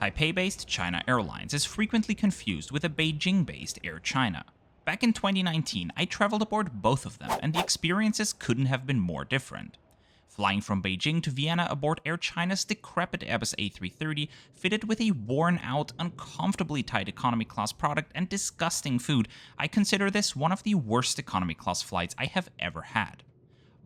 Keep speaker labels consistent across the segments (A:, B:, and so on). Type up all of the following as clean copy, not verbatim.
A: Taipei-based China Airlines is frequently confused with a Beijing-based Air China. Back in 2019, I traveled aboard both of them, and the experiences couldn't have been more different. Flying from Beijing to Vienna aboard Air China's decrepit Airbus A330, fitted with a worn-out, uncomfortably tight economy class product and disgusting food, I consider this one of the worst economy class flights I have ever had.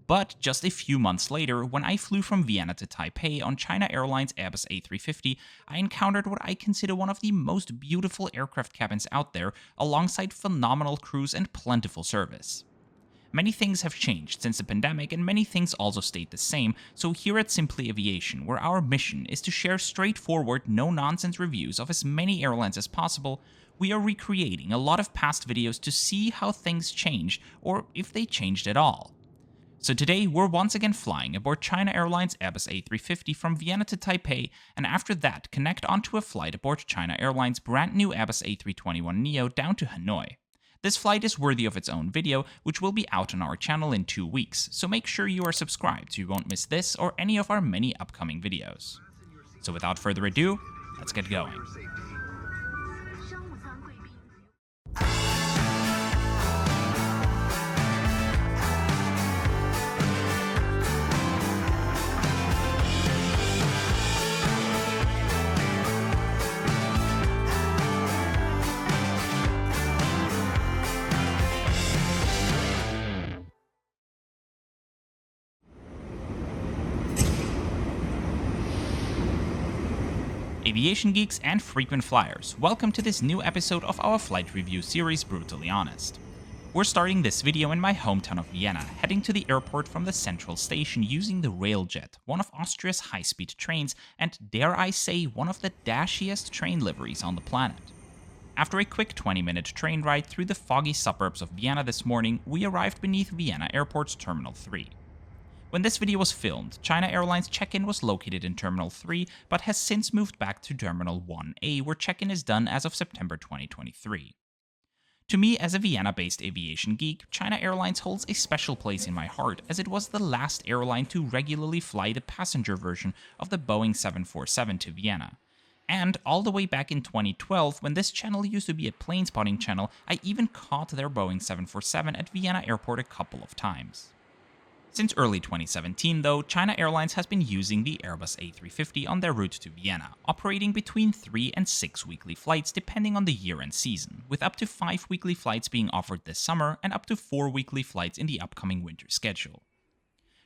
A: But just a few months later, when I flew from Vienna to Taipei on China Airlines Airbus A350, I encountered what I consider one of the most beautiful aircraft cabins out there, alongside phenomenal crews and plentiful service. Many things have changed since the pandemic, and many things also stayed the same, so here at Simply Aviation, where our mission is to share straightforward, no-nonsense reviews of as many airlines as possible, we are recreating a lot of past videos to see how things changed, or if they changed at all. So today, we're once again flying aboard China Airlines Airbus A350 from Vienna to Taipei, and after that, connect onto a flight aboard China Airlines' brand new Airbus A321neo down to Hanoi. This flight is worthy of its own video, which will be out on our channel in 2 weeks, so make sure you are subscribed so you won't miss this or any of our many upcoming videos. So without further ado, let's get going. Aviation geeks and frequent flyers, welcome to this new episode of our flight review series Brutally Honest. We're starting this video in my hometown of Vienna, heading to the airport from the central station using the Railjet, one of Austria's high-speed trains and, dare I say, one of the dashiest train liveries on the planet. After a quick 20-minute train ride through the foggy suburbs of Vienna this morning, we arrived beneath Vienna Airport's Terminal 3. When this video was filmed, China Airlines check-in was located in Terminal 3, but has since moved back to Terminal 1A, where check-in is done as of September 2023. To me, as a Vienna-based aviation geek, China Airlines holds a special place in my heart, as it was the last airline to regularly fly the passenger version of the Boeing 747 to Vienna. And all the way back in 2012, when this channel used to be a plane spotting channel, I even caught their Boeing 747 at Vienna Airport a couple of times. Since early 2017, though, China Airlines has been using the Airbus A350 on their route to Vienna, operating between 3 and 6 weekly flights depending on the year and season, with up to 5 weekly flights being offered this summer and up to 4 weekly flights in the upcoming winter schedule.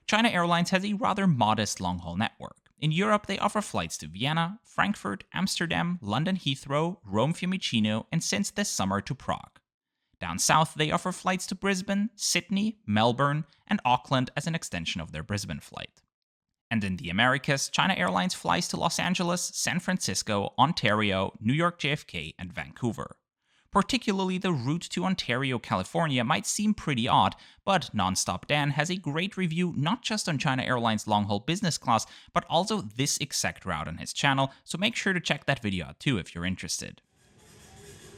A: China Airlines has a rather modest long-haul network. In Europe, they offer flights to Vienna, Frankfurt, Amsterdam, London Heathrow, Rome Fiumicino, and since this summer to Prague. Down south, they offer flights to Brisbane, Sydney, Melbourne, and Auckland as an extension of their Brisbane flight. And in the Americas, China Airlines flies to Los Angeles, San Francisco, Ontario, New York JFK, and Vancouver. Particularly the route to Ontario, California might seem pretty odd, but Nonstop Dan has a great review not just on China Airlines long-haul business class, but also this exact route on his channel, so make sure to check that video out too if you're interested.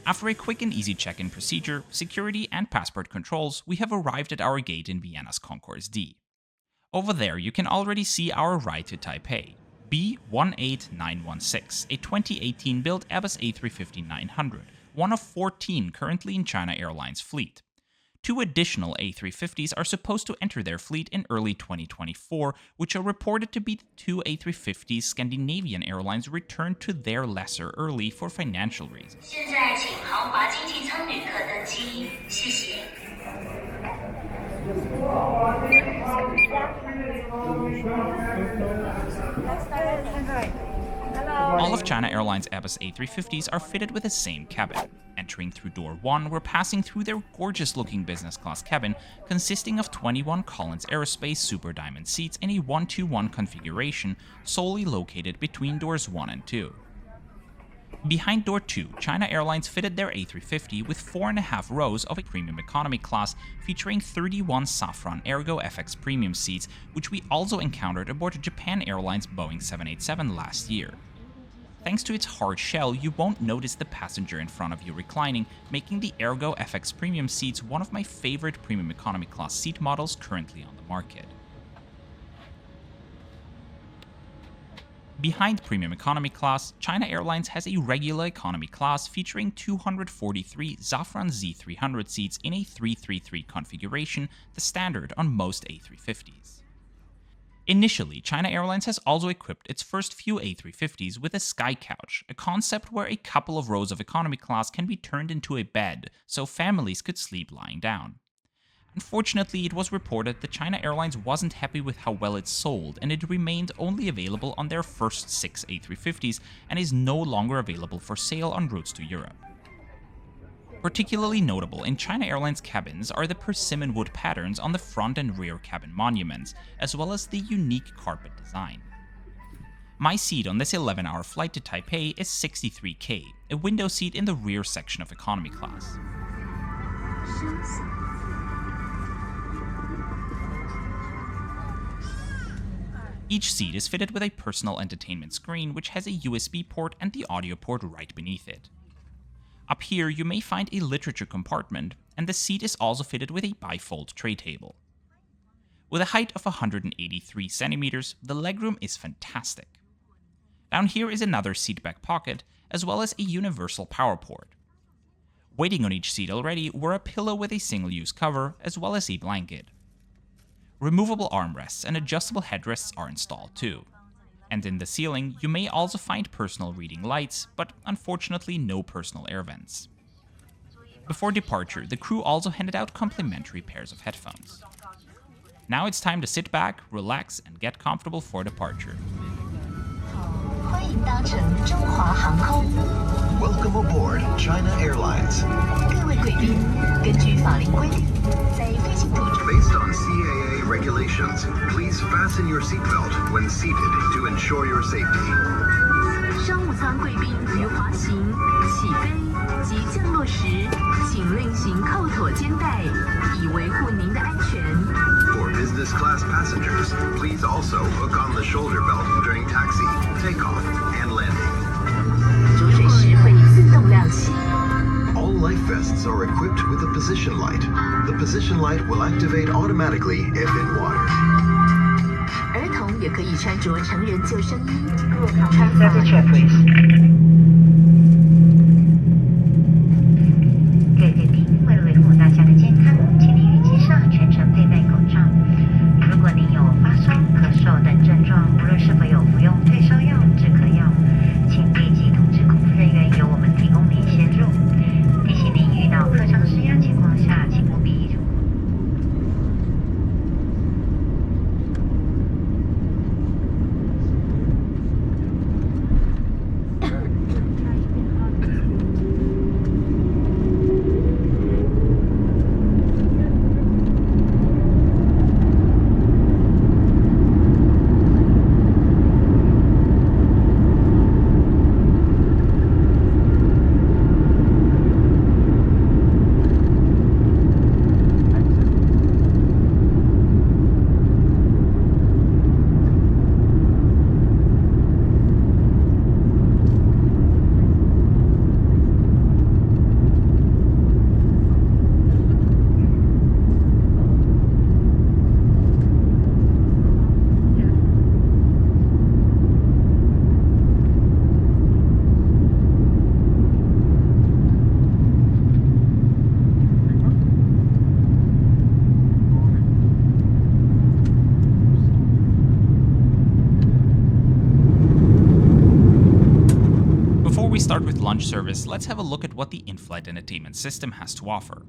A: After a quick and easy check-in procedure, security, and passport controls, we have arrived at our gate in Vienna's Concourse D. Over there, you can already see our ride to Taipei, VIE-TPE-HAN, a 2018-built Airbus A350-900, one of 14 currently in China Airlines' fleet. 2 additional A350s are supposed to enter their fleet in early 2024, which are reported to be the 2 A350s Scandinavian Airlines returned to their lessor early for financial reasons. All of China Airlines' Airbus A350s are fitted with the same cabin. Entering through door 1, we're passing through their gorgeous-looking business class cabin, consisting of 21 Collins Aerospace Super Diamond seats in a 1-2-1 configuration, solely located between doors 1 and 2. Behind door 2, China Airlines fitted their A350 with 4.5 rows of a premium economy class, featuring 31 Safran Ergo FX premium seats, which we also encountered aboard Japan Airlines Boeing 787 last year. Thanks to its hard shell, you won't notice the passenger in front of you reclining, making the Ergo FX premium seats one of my favorite premium economy class seat models currently on the market. Behind Premium Economy class, China Airlines has a regular economy class featuring 243 Safran Z300 seats in a 333 configuration, the standard on most A350s. Initially, China Airlines has also equipped its first few A350s with a sky couch, a concept where a couple of rows of economy class can be turned into a bed, so families could sleep lying down. Unfortunately, it was reported that China Airlines wasn't happy with how well it sold, and it remained only available on their first 6 A350s and is no longer available for sale on routes to Europe. Particularly notable in China Airlines cabins are the persimmon wood patterns on the front and rear cabin monuments, as well as the unique carpet design. My seat on this 11-hour flight to Taipei is 63K, a window seat in the rear section of economy class. Each seat is fitted with a personal entertainment screen which has a USB port and the audio port right beneath it. Up here you may find a literature compartment, and the seat is also fitted with a bifold tray table. With a height of 183 centimeters, the legroom is fantastic. Down here is another seatback pocket, as well as a universal power port. Waiting on each seat already were a pillow with a single-use cover, as well as a blanket. Removable armrests and adjustable headrests are installed too. And in the ceiling, you may also find personal reading lights, but unfortunately no personal air vents. Before departure, the crew also handed out complimentary pairs of headphones. Now it's time to sit back, relax, and get comfortable for departure.
B: Welcome aboard China Airlines. Based on CAA regulations, please fasten your seatbelt when seated to ensure your safety.
C: 商务舱贵宾于滑行、起飞及降落时，请另行扣妥肩带，以维护您的安全。
B: For business class passengers, please also hook on the shoulder belt during taxi, takeoff, and landing.
C: 着水时会自动亮起。
B: All life vests are equipped with a position light. The position light will activate automatically if in water.
C: 儿童也可以穿着成人救生衣。
D: 各位贵宾，为了维护大家的健康，请您于机上全程佩戴口罩。如果您有发烧、咳嗽等症状，无论是否有服用退烧药、止咳药，请立即通知空服人员，由我们提供您协助。提醒您，遇到客舱施压情况下，请务必移除。
A: We start with lunch service, let's have a look at what the in-flight entertainment system has to offer.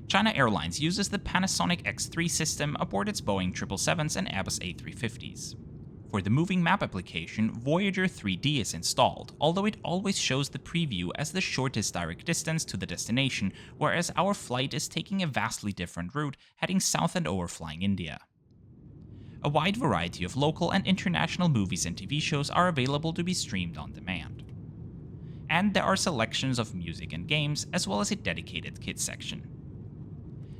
A: China Airlines uses the Panasonic X3 system aboard its Boeing 777s and Airbus A350s. For the moving map application, Voyager 3D is installed, although it always shows the preview as the shortest direct distance to the destination, whereas our flight is taking a vastly different route, heading south and overflying India. A wide variety of local and international movies and TV shows are available to be streamed on demand. And there are selections of music and games, as well as a dedicated kids section.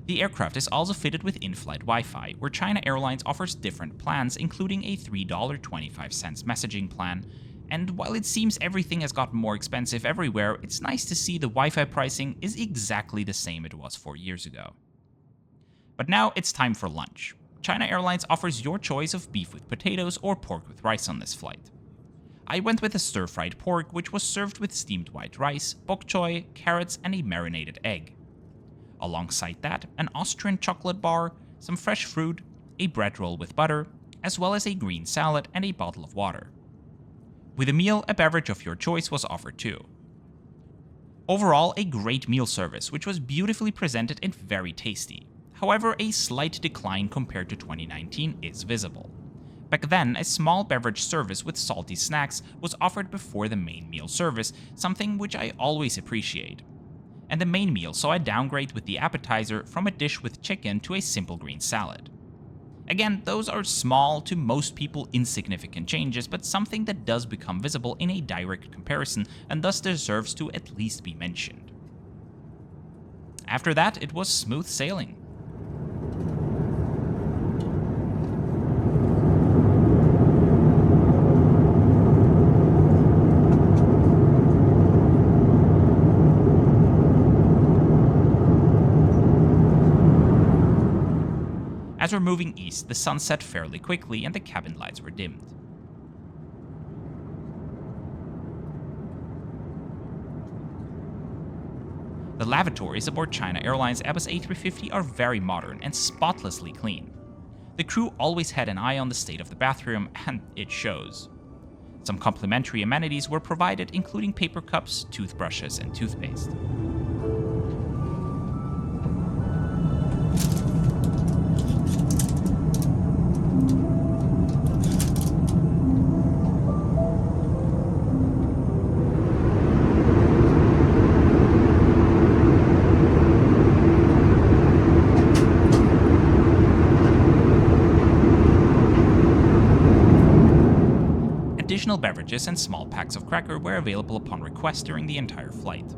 A: The aircraft is also fitted with in-flight Wi-Fi, where China Airlines offers different plans, including a $3.25 messaging plan, and while it seems everything has gotten more expensive everywhere, it's nice to see the Wi-Fi pricing is exactly the same it was 4 years ago. But now it's time for lunch. China Airlines offers your choice of beef with potatoes or pork with rice on this flight. I went with a stir-fried pork, which was served with steamed white rice, bok choy, carrots, and a marinated egg. Alongside that, an Austrian chocolate bar, some fresh fruit, a bread roll with butter, as well as a green salad and a bottle of water. With a meal, a beverage of your choice was offered too. Overall, a great meal service, which was beautifully presented and very tasty. However, a slight decline compared to 2019 is visible. Back then, a small beverage service with salty snacks was offered before the main meal service, something which I always appreciate. And the main meal saw a downgrade with the appetizer from a dish with chicken to a simple green salad. Again, those are small, to most people insignificant changes, but something that does become visible in a direct comparison and thus deserves to at least be mentioned. After that, it was smooth sailing. As we're moving east, the sun set fairly quickly and the cabin lights were dimmed. The lavatories aboard China Airlines Airbus A350 are very modern and spotlessly clean. The crew always had an eye on the state of the bathroom, and it shows. Some complimentary amenities were provided, including paper cups, toothbrushes, and toothpaste. Additional beverages and small packs of cracker were available upon request during the entire flight.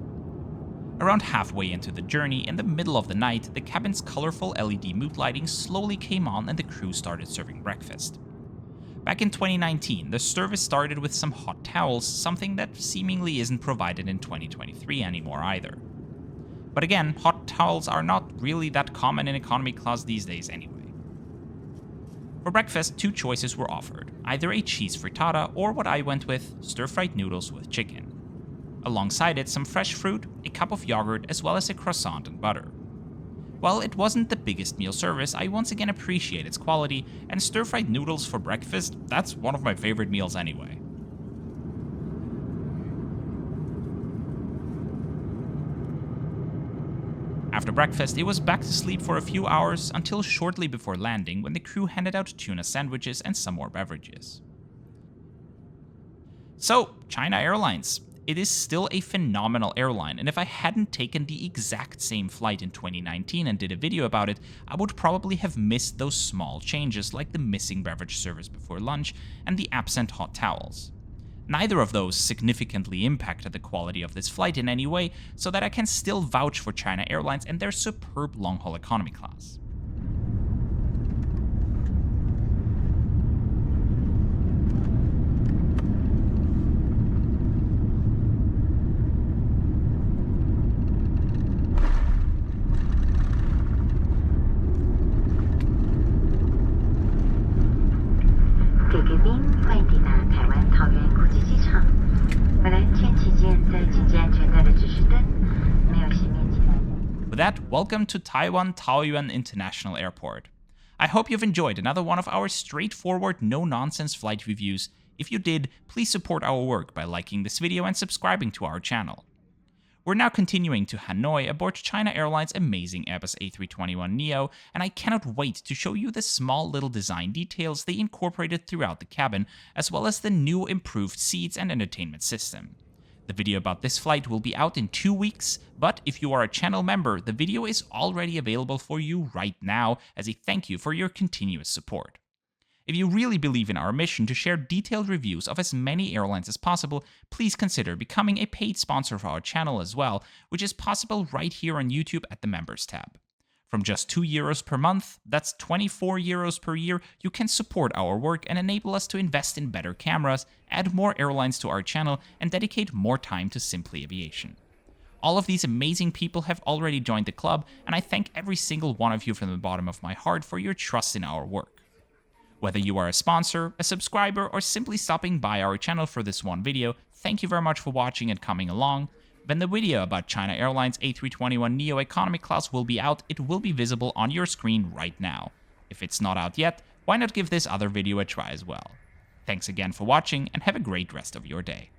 A: Around halfway into the journey, in the middle of the night, the cabin's colorful LED mood lighting slowly came on and the crew started serving breakfast. Back in 2019, the service started with some hot towels, something that seemingly isn't provided in 2023 anymore either. But again, hot towels are not really that common in economy class these days anyway. For breakfast, two choices were offered, either a cheese frittata or what I went with, stir-fried noodles with chicken. Alongside it, some fresh fruit, a cup of yogurt, as well as a croissant and butter. While it wasn't the biggest meal service, I once again appreciate its quality, and stir-fried noodles for breakfast, that's one of my favorite meals anyway. After breakfast, it was back to sleep for a few hours until shortly before landing, when the crew handed out tuna sandwiches and some more beverages. So, China Airlines. It is still a phenomenal airline, and if I hadn't taken the exact same flight in 2019 and did a video about it, I would probably have missed those small changes like the missing beverage service before lunch and the absent hot towels. Neither of those significantly impacted the quality of this flight in any way, so that I can still vouch for China Airlines and their superb long-haul economy class. With that, welcome to Taiwan Taoyuan International Airport. I hope you've enjoyed another one of our straightforward, no-nonsense flight reviews. If you did, please support our work by liking this video and subscribing to our channel. We're now continuing to Hanoi aboard China Airlines' amazing Airbus A321neo, and I cannot wait to show you the small little design details they incorporated throughout the cabin, as well as the new improved seats and entertainment system. The video about this flight will be out in 2 weeks, but if you are a channel member, the video is already available for you right now as a thank you for your continuous support. If you really believe in our mission to share detailed reviews of as many airlines as possible, please consider becoming a paid sponsor of our channel as well, which is possible right here on YouTube at the Members tab. From just €2 per month, that's €24 per year, you can support our work and enable us to invest in better cameras, add more airlines to our channel, and dedicate more time to Simply Aviation. All of these amazing people have already joined the club, and I thank every single one of you from the bottom of my heart for your trust in our work. Whether you are a sponsor, a subscriber, or simply stopping by our channel for this one video, thank you very much for watching and coming along. When the video about China Airlines A321neo economy class will be out, it will be visible on your screen right now. If it's not out yet, why not give this other video a try as well? Thanks again for watching and have a great rest of your day.